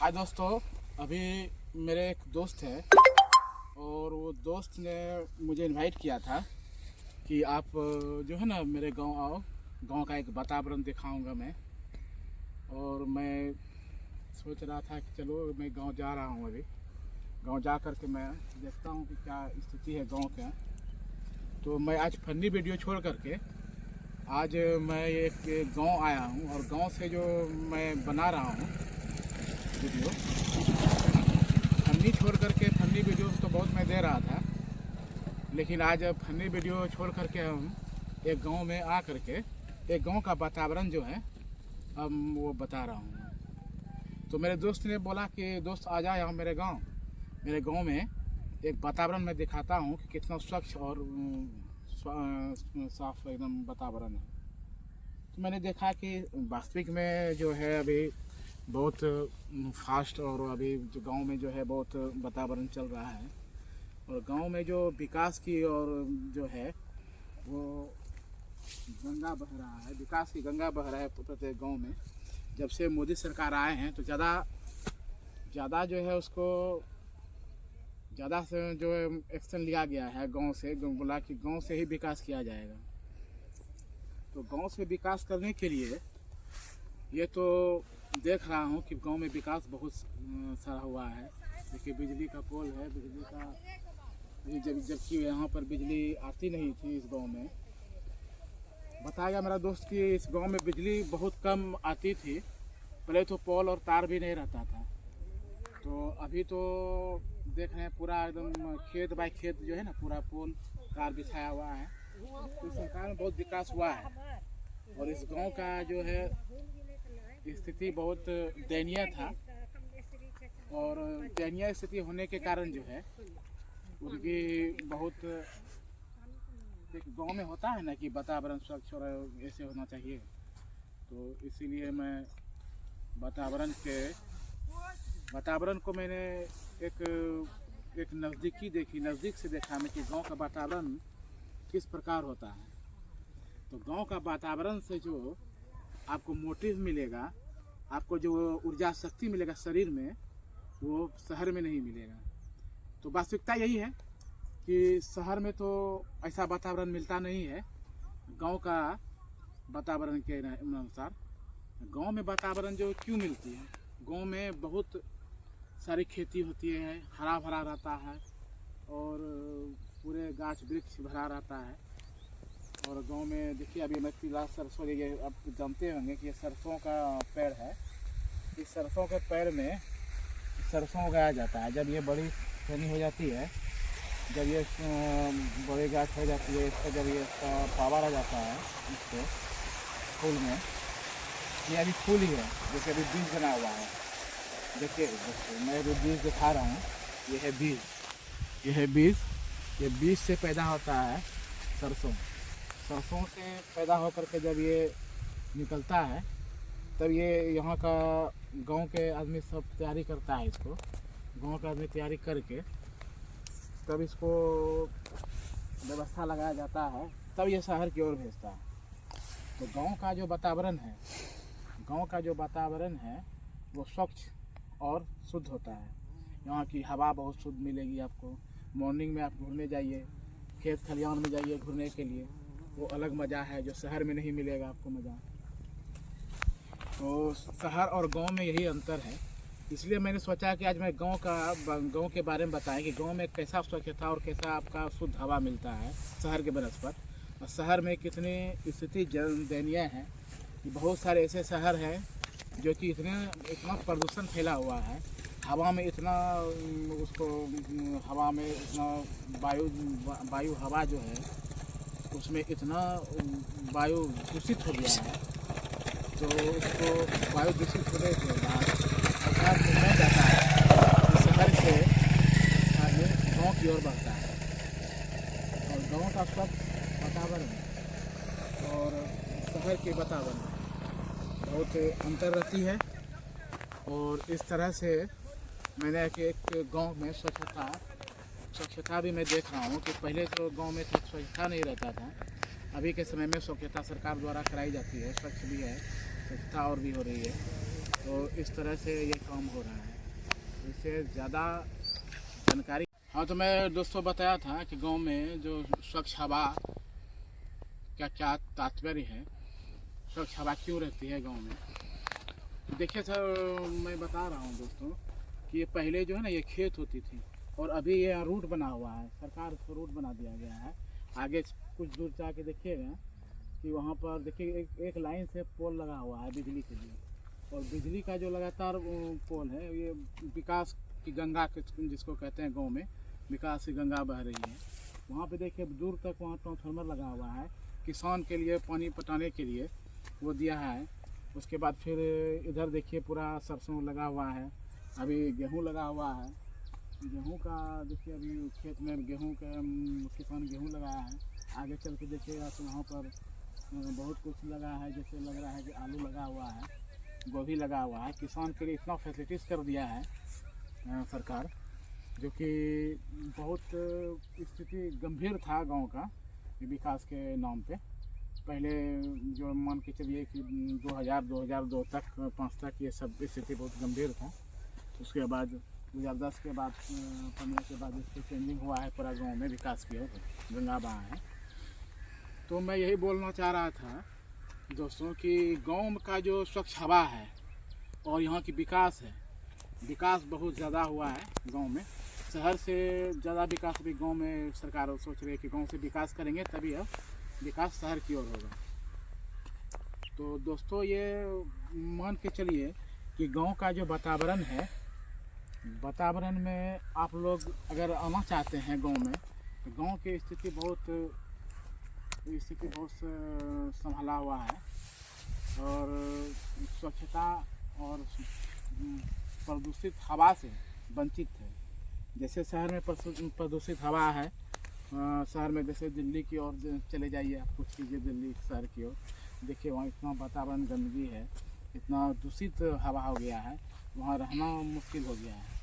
हाय दोस्तों, अभी मेरे एक दोस्त है और वो दोस्त ने मुझे इनवाइट किया था कि आप जो है ना मेरे गांव आओ, गांव का एक वातावरण दिखाऊंगा मैं। और मैं सोच रहा था कि चलो मैं गांव जा रहा हूं, अभी गांव जा कर के मैं देखता हूं कि क्या स्थिति है गांव का। तो मैं आज फनी वीडियो छोड़ करके आज मैं एक गांव आया हूं और गांव से जो मैं बना रहा हूं वीडियो, फनी छोड़ करके फनी वीडियो तो बहुत मैं दे रहा था, लेकिन आज फनी वीडियो छोड़ करके हम एक गांव में आ करके एक गांव का वातावरण जो है हम वो बता रहा हूँ। तो मेरे दोस्त ने बोला कि दोस्त आ जाए यहाँ मेरे गांव में एक वातावरण मैं दिखाता हूँ कि कितना स्वच्छ और साफ एकदम वातावरण है। तो मैंने देखा कि वास्तविक में जो है अभी बहुत फास्ट और अभी जो गांव में जो है बहुत वातावरण चल रहा है और गांव में जो विकास की और जो है वो गंगा बह रहा है, विकास की गंगा बह रहा है प्रत्येक गांव में। जब से मोदी सरकार आए हैं तो ज़्यादा जो है उसको ज़्यादा से जो एक्शन लिया गया है गांव से, बोला कि गांव से ही विकास किया जाएगा। तो गांव से विकास करने के लिए ये तो देख रहा हूँ कि गांव में विकास बहुत सारा हुआ है। देखिए बिजली का पोल है, बिजली का जबकि यहाँ पर बिजली आती नहीं थी इस गांव में। बताया मेरा दोस्त कि इस गांव में बिजली बहुत कम आती थी, पहले तो पोल और तार भी नहीं रहता था। तो अभी तो देख रहे हैं पूरा एकदम खेत बाय खेत जो है ना पूरा पोल तार बिछाया हुआ है। तो सरकार में बहुत विकास हुआ है और इस गांव का जो है स्थिति बहुत दयनीय था और दयनीय स्थिति होने के कारण जो है उनकी बहुत गांव में होता है ना कि वातावरण स्वच्छ और ऐसे होना चाहिए। तो इसीलिए मैं वातावरण को मैंने एक नज़दीक से देखा मैं कि गांव का वातावरण किस प्रकार होता है। तो गांव का वातावरण से जो आपको मोटिव मिलेगा, आपको जो ऊर्जा शक्ति मिलेगा शरीर में, वो शहर में नहीं मिलेगा। तो वास्तविकता यही है कि शहर में तो ऐसा वातावरण मिलता नहीं है। गांव का वातावरण के अनुसार गांव में वातावरण जो क्यों मिलती है, गांव में बहुत सारी खेती होती है, हरा भरा रहता है और पूरे गाछ वृक्ष भरा रहता है। और गांव में देखिए अभी मैं फिलहाल सरसों, ये आप जानते होंगे कि ये सरसों का पेड़ है। इस सरसों के पेड़ में सरसों उगाया जाता है। जब ये बड़ी फैनी हो जाती है, जब ये बड़ी गाछ हो जाती है, इसका जब ये इसका पावर आ जाता है इसको फूल में, ये अभी फूल ही है जो कि अभी बीज बना हुआ है। देखिए मैं अभी बीज दिखा रहा हूँ, ये है बीज, ये है बीज। ये बीज से पैदा होता है सरसों से पैदा होकर के जब ये निकलता है तब ये यहाँ का गांव के आदमी सब तैयारी करता है इसको, गांव का आदमी तैयारी करके तब इसको व्यवस्था लगाया जाता है, तब ये शहर की ओर भेजता है। तो गांव का जो वातावरण है वो स्वच्छ और शुद्ध होता है। यहाँ की हवा बहुत शुद्ध मिलेगी आपको। मॉर्निंग में आप घूमने जाइए, खेत खलिहान में जाइए घूमने के लिए, वो अलग मज़ा है जो शहर में नहीं मिलेगा आपको मज़ा। तो शहर और गांव में यही अंतर है। इसलिए मैंने सोचा कि आज मैं गांव के बारे में बताएं कि गांव में कैसा स्वच्छता और कैसा आपका शुद्ध हवा मिलता है शहर के बनस्पत, और शहर में कितनी स्थिति दयनीय है कि बहुत सारे ऐसे शहर हैं जो कि इतना प्रदूषण फैला हुआ है, हवा में इतना वायु हवा जो है उसमें इतना वायु दूषित हो गया है। तो उसको वायु दूषित होने के बाद सरकार निर्णय जाता है कि शहर से आगे गाँव की ओर बढ़ता है और गाँव का स्वच्छ वातावरण और शहर के वातावरण बहुत अंतर रहती है। और इस तरह से मैंने एक गांव में स्वच्छता भी मैं देख रहा हूँ कि पहले तो गांव में स्वच्छता नहीं रहता था, अभी के समय में स्वच्छता सरकार द्वारा कराई जाती है, स्वच्छ भी है, स्वच्छता और भी हो रही है। तो इस तरह से ये काम हो रहा है। इससे ज़्यादा जानकारी। हाँ, तो मैं दोस्तों बताया था कि गांव में जो स्वच्छ हवा का क्या तात्पर्य है, स्वच्छ हवा क्यों रहती है गांव में। देखिए सर, मैं बता रहा हूँ दोस्तों कि ये पहले जो है ना, ये खेत होती थी और अभी ये रूट बना हुआ है, सरकार इसको रूट बना दिया गया है। आगे कुछ दूर जाके देखिएगा कि वहाँ पर देखिए एक लाइन से पोल लगा हुआ है बिजली के लिए, और बिजली का जो लगातार पोल है, ये विकास की गंगा जिसको कहते हैं गांव में, विकास की गंगा बह रही है। वहाँ पे देखिए दूर तक वहाँ ट्रांसफार्मर लगा हुआ है, किसान के लिए पानी पटाने के लिए वो दिया है। उसके बाद फिर इधर देखिए पूरा सरसों लगा हुआ है, अभी गेहूँ लगा हुआ है। गेहूँ का देखिए अभी खेत में गेहूँ का किसान गेहूँ लगाया है। आगे चल के देखिएगा तो वहाँ पर बहुत कुछ लगा है, जैसे लग रहा है कि आलू लगा हुआ है, गोभी लगा हुआ है। किसान के लिए इतना फैसिलिटीज़ कर दिया है सरकार, जो कि बहुत स्थिति गंभीर था गांव का विकास के नाम पे। पहले जो मान के चलिए कि 2002 तक 5 तक ये सब स्थिति बहुत गंभीर था। उसके बाद 2010 के बाद 15 के बाद इसकी चेंजिंग हुआ है, पूरा गांव में विकास की ओर गंगा बहा है। तो मैं यही बोलना चाह रहा था दोस्तों कि गांव का जो स्वच्छ हवा है और यहाँ की विकास है, विकास बहुत ज़्यादा हुआ है गांव में। शहर से ज़्यादा विकास भी गांव में सरकार सोच रही है कि गांव से विकास करेंगे तभी अब विकास शहर की ओर होगा। तो दोस्तों ये मान के चलिए कि गांव का जो वातावरण है, वातावरण में आप लोग अगर आना चाहते हैं गांव में, तो गांव की स्थिति बहुत संभाला हुआ है और स्वच्छता और प्रदूषित हवा से वंचित है। जैसे शहर में प्रदूषित हवा है, शहर में जैसे दिल्ली की ओर चले जाइए, आप कुछ कीजिए दिल्ली शहर की ओर, देखिए वहाँ इतना वातावरण गंदगी है, इतना दूषित हवा हो गया है, वहाँ रहना मुश्किल हो गया है।